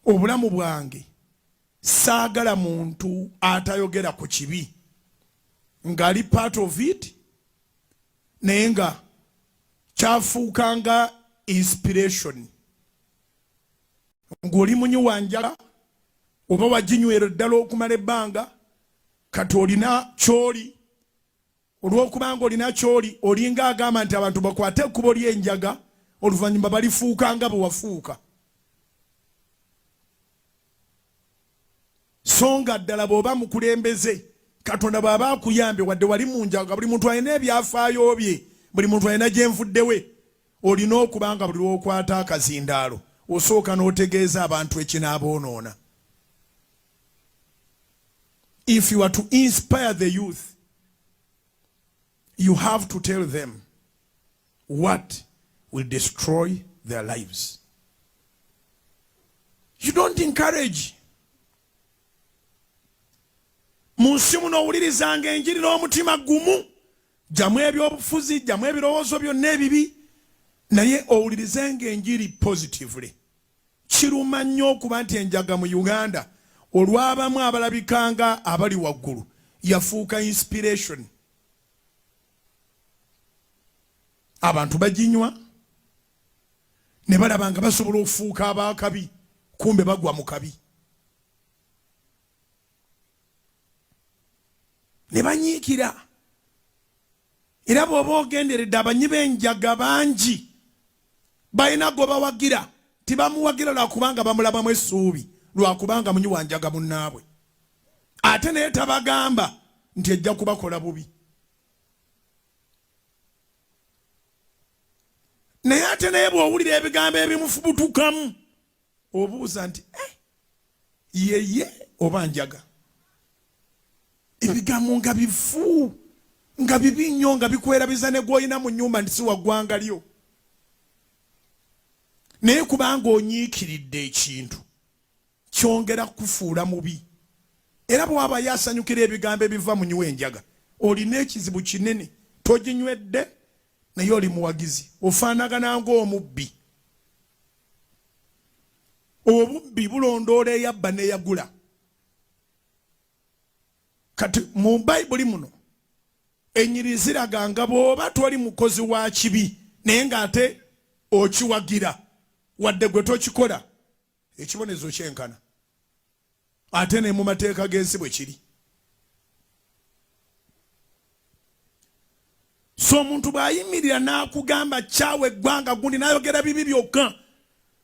obulamu bwange saagala muntu atayogera ku kibi ngali part of it naye nga kyafuukanga inspiration ng'oli munyi wa Njaga oba waginywera ddala okumala ebbanga kati olina kyoli olw'okubanga olina kyoli olinga agamba nti abantu bakwate ekkubo ly'enjaga oluvannyuma balifuuka nga bwe wafuuka. So nga ddala bw'oba mukulembeze Katonda bw'aba akuyambye wadde wali mu njaga buli muntu alina ebyafaayo bye buli muntu alina gyenvuddewe olina okubanga buli lw'okwata akazindaalo osooka n'otegeeza abantu ekinaabonoona. If you are to inspire the youth, you have to tell them what will destroy their lives. You don't encourage. Munsi muno owulirizanga enjiri n'omutima gumu, jamu ebyobufuzi, jamu ebirowoozo byonna ebibi, naye owulirizenga enjiri positively. Kiruma nnyo okuba nti enjaga mu Uganda olw'abamu abalabikanga abali waggulu yafuuka inspiration. Abantu baginywa ne balaba nga basobola okufuuka ab'akabi kumbe bagwa mu kabi. Ne banyiikira. Era bw'oba ogenderedde abanyi b'enjaga bangi balina gwe bawagira tibamuwagira lwakubanga bamulabamu essuubi lwakubanga munyi wa Njaga munnaabwe ate naye tabagamba nti ejja kubakola bubi. Naye ate naye bw'owulira ebigambo ebimufubutukamu obuuza nti yeye oba Njaga. Ebigambo nga bifu nga bibi nnyo nga bikwerabiza ne gw'olina mu nnyumba nti si wa ggwanga lyo. Naye kubanga onyiikiridde ekintu kyongera kufuula mubi. Era bw'aba yasanyukira ebigambo ebiva mu nnywa enjaga olina ekizibu kinene toginywedde naye oli muwagizi ofaanagana ng'omubbi. Obubbi bulondoola eyabba n'eyagula. Kati mu Bayibuli muno ennyiri ziraga nga bw'oba toli mukozi wa kibi naye ng'ate okiwagira wadde gwe tokikola ekibonezo kyenkana ate ne mu mateeka g'ensi bwe kiri. So omuntu bw'ayimirira n'akugamba kyawe eggwanga gundi n'ayogera bibi byokka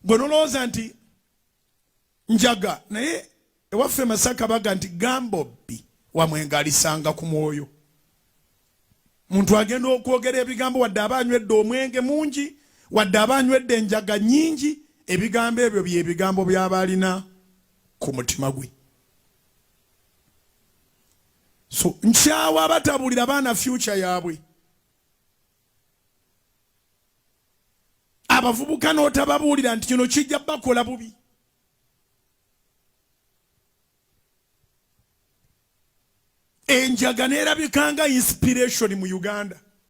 gwe nolowooza nti Njaga naye ewaffe Masaka baga nti gambobbi wamwenga alisanga ku mwoyo. Muntu agenda okwogera ebigambo wadde aba anywedde omwenge mungi wadde aba anywedde enjaga nnyingi ebigambo ebyo bye bigambo by'aba alina ku mutima gwe. So nkyawa abatabulira baana future yaabwe. Abavubuka n'otababuulira nti kino kijja bakola bubi. Enjaga neerabikanga inspiration mu Uganda.